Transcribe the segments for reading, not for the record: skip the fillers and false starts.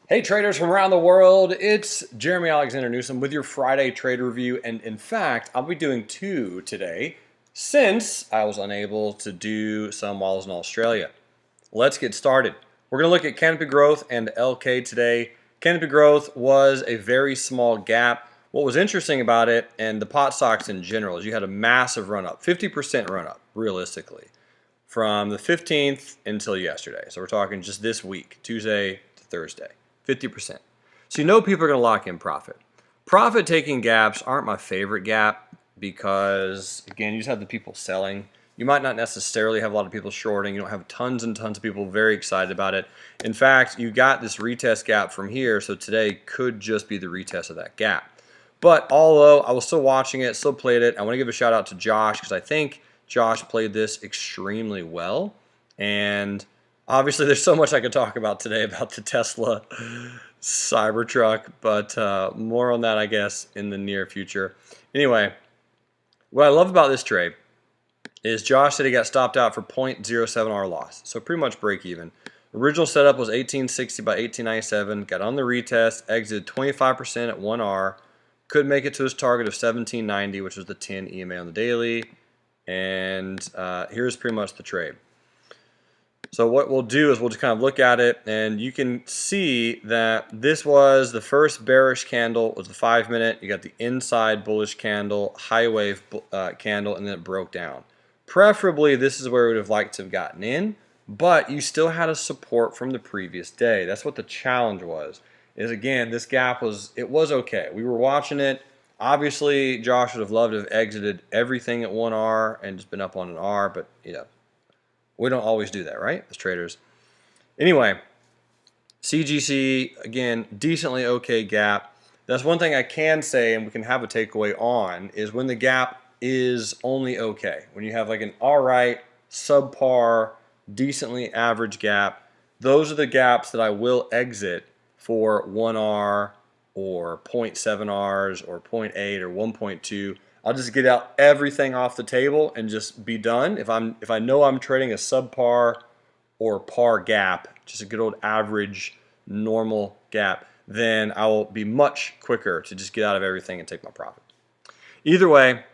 Hey traders from around the world, it's Jeremy Alexander Newsom with your Friday trade review, and in fact, I'll be doing two today since I was unable to do some while I was in Australia. Let's get started. We're going to look at Canopy Growth and LK today. Canopy Growth was a very small gap. What was interesting about it, and the pot stocks in general, is you had a massive run up, 50% run up, realistically, from the 15th until yesterday. So we're talking just this week, Tuesday to Thursday. 50%. So you know people are going to lock in profit. Profit taking gaps aren't my favorite gap because, again, you just have the people selling. You might not necessarily have a lot of people shorting. You don't have tons and tons of people very excited about it. In fact, you got this retest gap from here, so today could just be the retest of that gap. But although I was still watching it, still played it, I want to give a shout out to Josh because I think Josh played this extremely well. And obviously, there's so much I could talk about today about the Tesla Cybertruck, but more on that, I guess, in the near future. Anyway, what I love about this trade is Josh said he got stopped out for 0.07 R loss, so pretty much break even. Original setup was 1860 by 1897, got on the retest, exited 25% at 1 R, could make it to his target of 1790, which was the 10 EMA on the daily, and here's pretty much the trade. So what we'll do is we'll just kind of look at it, and you can see that this was the first bearish candle, was the 5-minute. You got the inside bullish candle, high wave candle, and then it broke down. Preferably, this is where we would have liked to have gotten in, but you still had a support from the previous day. That's what the challenge was. Is again, this gap was okay. We were watching it. Obviously, Josh would have loved to have exited everything at 1 R and just been up on an R, but you know, we don't always do that, right, as traders? Anyway, CGC, again, decently okay gap. That's one thing I can say, and we can have a takeaway on, is when the gap is only okay. When you have like an all right, subpar, decently average gap, those are the gaps that I will exit for 1 R or 0.7 Rs or 0.8 or 1.2. I'll just get out everything off the table and just be done. If I know I'm trading a subpar or par gap, just a good old average normal gap, then I will be much quicker to just get out of everything and take my profit. Either way,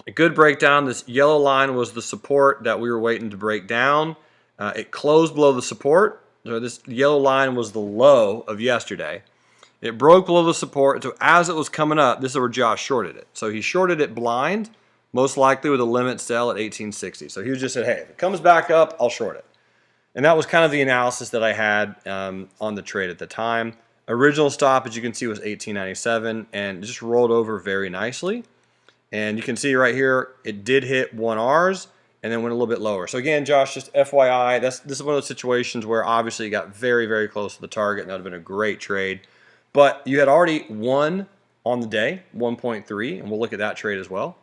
a good breakdown. This yellow line was the support that we were waiting to break down. It closed below the support. So this yellow line was the low of yesterday. It broke below the support, so as it was coming up, this is where Josh shorted it. So he shorted it blind, most likely with a limit sell at 1860. So he just said, hey, if it comes back up, I'll short it. And that was kind of the analysis that I had on the trade at the time. Original stop, as you can see, was 1897, and it just rolled over very nicely. And you can see right here, it did hit 1 Rs, and then went a little bit lower. So again, Josh, just FYI, this is one of those situations where obviously you got very, very close to the target, and that would have been a great trade. But you had already won on the day, 1.3, and we'll look at that trade as well.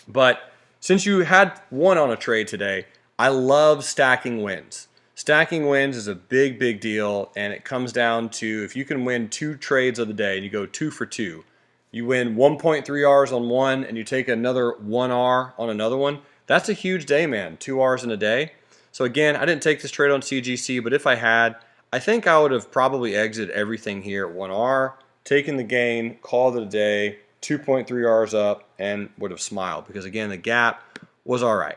But since you had won on a trade today, I love stacking wins. Stacking wins is a big, big deal, and it comes down to if you can win 2 trades of the day and you go 2 for 2, you win 1.3 Rs on one and you take another 1 R on another one, that's a huge day, man, 2 Rs in a day. So again, I didn't take this trade on CGC, but if I had, I think I would have probably exited everything here at 1 R, taken the gain, called it a day, 2.3 Rs up, and would have smiled because, again, the gap was all right.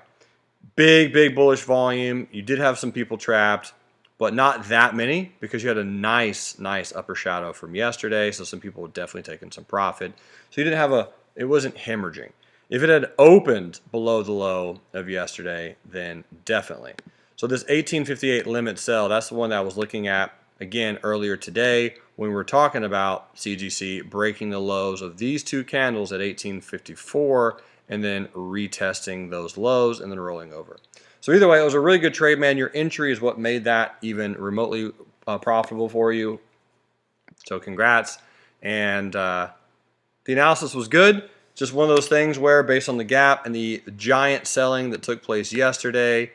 Big, big bullish volume. You did have some people trapped, but not that many because you had a nice, nice upper shadow from yesterday, so some people were definitely taking some profit. So you didn't have it wasn't hemorrhaging. If it had opened below the low of yesterday, then definitely. So this 1858 limit sell, that's the one that I was looking at again earlier today when we were talking about CGC breaking the lows of these 2 candles at 1854 and then retesting those lows and then rolling over. So either way, it was a really good trade, man. Your entry is what made that even remotely profitable for you. So congrats. And the analysis was good. Just one of those things where based on the gap and the giant selling that took place yesterday,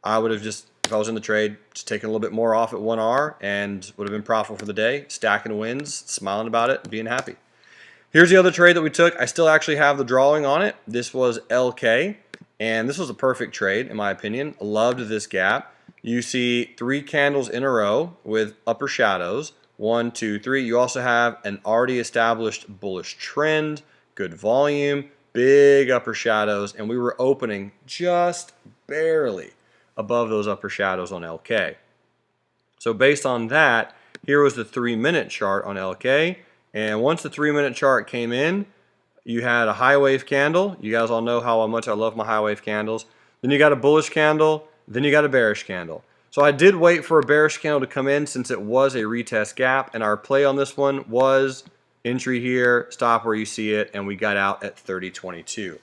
I would have just, if I was in the trade, just taken a little bit more off at 1 R and would have been profitable for the day, stacking wins, smiling about it, and being happy. Here's the other trade that we took. I still actually have the drawing on it. This was LK, and this was a perfect trade, in my opinion. Loved this gap. You see 3 candles in a row with upper shadows. 1, 2, 3. You also have an already established bullish trend, good volume, big upper shadows, and we were opening just barely above those upper shadows on LK. So based on that, here was the 3-minute chart on LK, and once the 3-minute chart came in, you had a high wave candle. You guys all know how much I love my high wave candles. Then you got a bullish candle, then you got a bearish candle. So I did wait for a bearish candle to come in since it was a retest gap, and our play on this one was entry here, stop where you see it, and we got out at 30.22.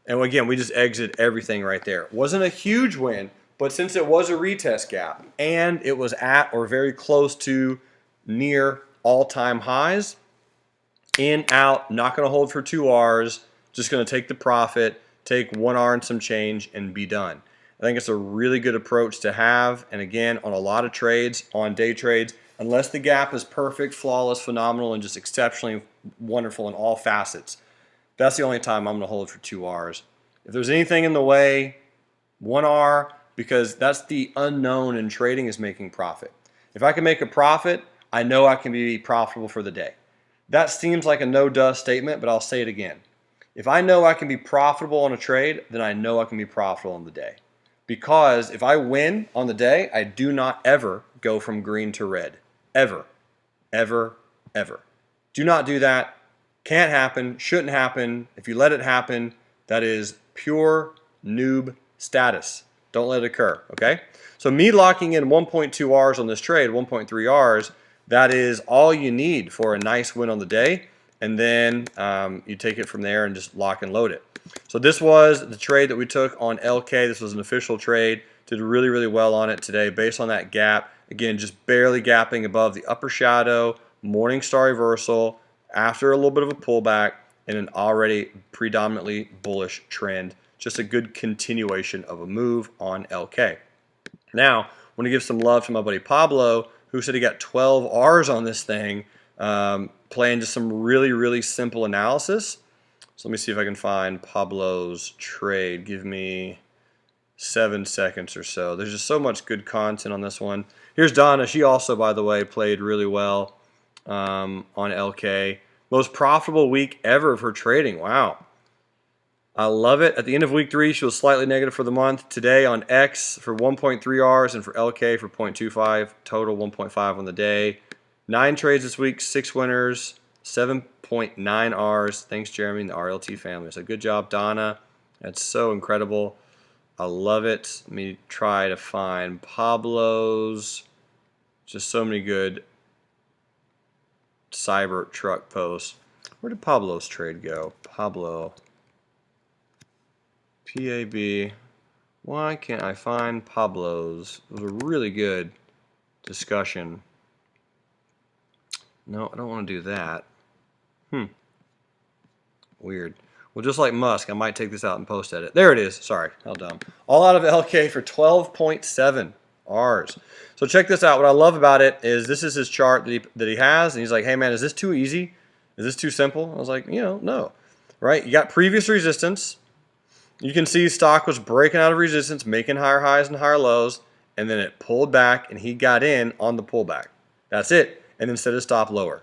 And again, we just exited everything right there. It wasn't a huge win, but since it was a retest gap and it was at or very close to near all-time highs, in, out, not going to hold for 2 Rs, just going to take the profit, take 1 R and some change, and be done. I think it's a really good approach to have, and again, on a lot of trades, on day trades, unless the gap is perfect, flawless, phenomenal, and just exceptionally wonderful in all facets, that's the only time I'm going to hold for 2 Rs. If there's anything in the way, 1 R, because that's the unknown in trading, is making profit. If I can make a profit, I know I can be profitable for the day. That seems like a no-duh statement, but I'll say it again. If I know I can be profitable on a trade, then I know I can be profitable on the day. Because if I win on the day, I do not ever go from green to red. Ever. Ever. Ever. Do not do that. Can't happen. Shouldn't happen. If you let it happen, that is pure noob status. Don't let it occur, okay? So me locking in 1.2 Rs on this trade, 1.3 Rs, that is all you need for a nice win on the day, and then you take it from there and just lock and load it. So this was the trade that we took on LK. This was an official trade. Did really, really well on it today based on that gap. Again, just barely gapping above the upper shadow, morning star reversal, after a little bit of a pullback, and an already predominantly bullish trend. Just a good continuation of a move on LK. Now, I want to give some love to my buddy Pablo, who said he got 12 Rs on this thing, playing just some really, really simple analysis. So let me see if I can find Pablo's trade. Give me 7 seconds or so. There's just so much good content on this one. Here's Donna. She also, by the way, played really well on LK. Most profitable week ever for trading. Wow. I love it. At the end of week 3, she was slightly negative for the month. Today on X for 1.3 Rs and for LK for 0.25. Total 1.5 on the day. 9 trades this week, 6 winners, 7.9 Rs. Thanks, Jeremy and the RLT family. So good job, Donna. That's so incredible. I love it. Let me try to find Pablo's. Just so many good cyber truck posts. Where did Pablo's trade go? Pablo. PAB. Why can't I find Pablo's? It was a really good discussion. No, I don't want to do that. Weird. Well, just like Musk, I might take this out and post edit. There it is. Sorry, how dumb. All out of LK for 12.7 Rs. So check this out. What I love about it is this is his chart that he has, and he's like, hey man, is this too easy? Is this too simple? I was like, no. Right? You got previous resistance. You can see stock was breaking out of resistance, making higher highs and higher lows, and then it pulled back, and he got in on the pullback. That's it. And then set his stop lower.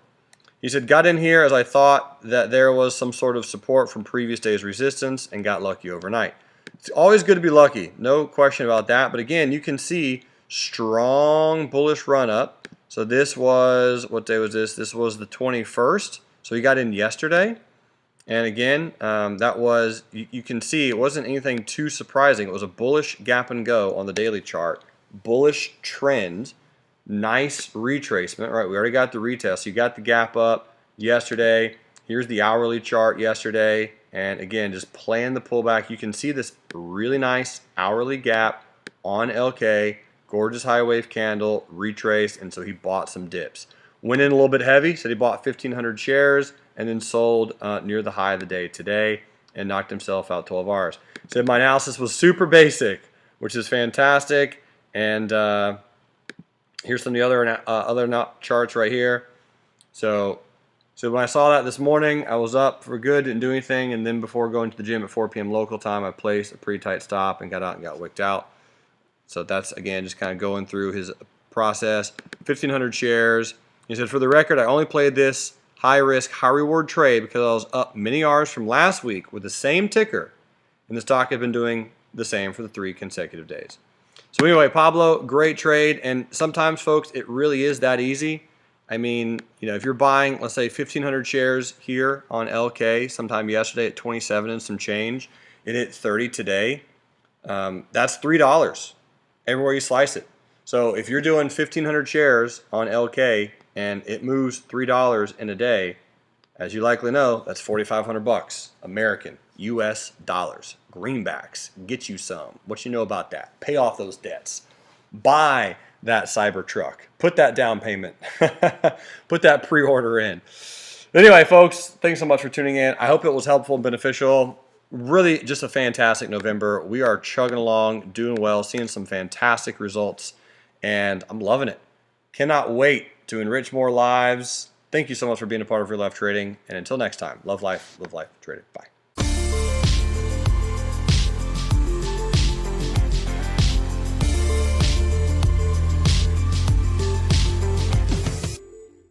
He said, got in here as I thought that there was some sort of support from previous day's resistance and got lucky overnight. It's always good to be lucky. No question about that. But again, you can see strong bullish run up. So this was, what day was this? This was the 21st. So he got in yesterday. And again, that was, you can see it wasn't anything too surprising. It was a bullish gap and go on the daily chart. Bullish trend. Nice retracement, right? We already got the retest. So you got the gap up yesterday. Here's the hourly chart yesterday. And again, just playing the pullback. You can see this really nice hourly gap on LK. Gorgeous high wave candle, retraced, and so he bought some dips. Went in a little bit heavy, said he bought 1,500 shares and then sold near the high of the day today and knocked himself out 12 Rs. Said my analysis was super basic, which is fantastic. And here's some of the other charts right here. So when I saw that this morning, I was up for good, didn't do anything, and then before going to the gym at 4 p.m. local time, I placed a pretty tight stop and got out and got wicked out. So that's, again, just kind of going through his process. 1,500 shares. He said, for the record, I only played this high risk, high reward trade because I was up many hours from last week with the same ticker, and the stock had been doing the same for the 3 consecutive days. So anyway, Pablo, great trade. And sometimes, folks, it really is that easy. I mean, if you're buying, let's say 1,500 shares here on LK sometime yesterday at 27 and some change, it hit 30 today. That's $3 everywhere you slice it. So if you're doing 1,500 shares on LK and it moves $3 in a day, as you likely know, that's $4,500 American, U.S. dollars. Greenbacks, get you some. What you know about that? Pay off those debts. Buy that Cybertruck. Put that down payment. Put that pre-order in. Anyway, folks, thanks so much for tuning in. I hope it was helpful and beneficial. Really just a fantastic November. We are chugging along, doing well, seeing some fantastic results, and I'm loving it. Cannot wait to enrich more lives. Thank you so much for being a part of Real Life Trading. And until next time, love life, live life, trade it. Bye.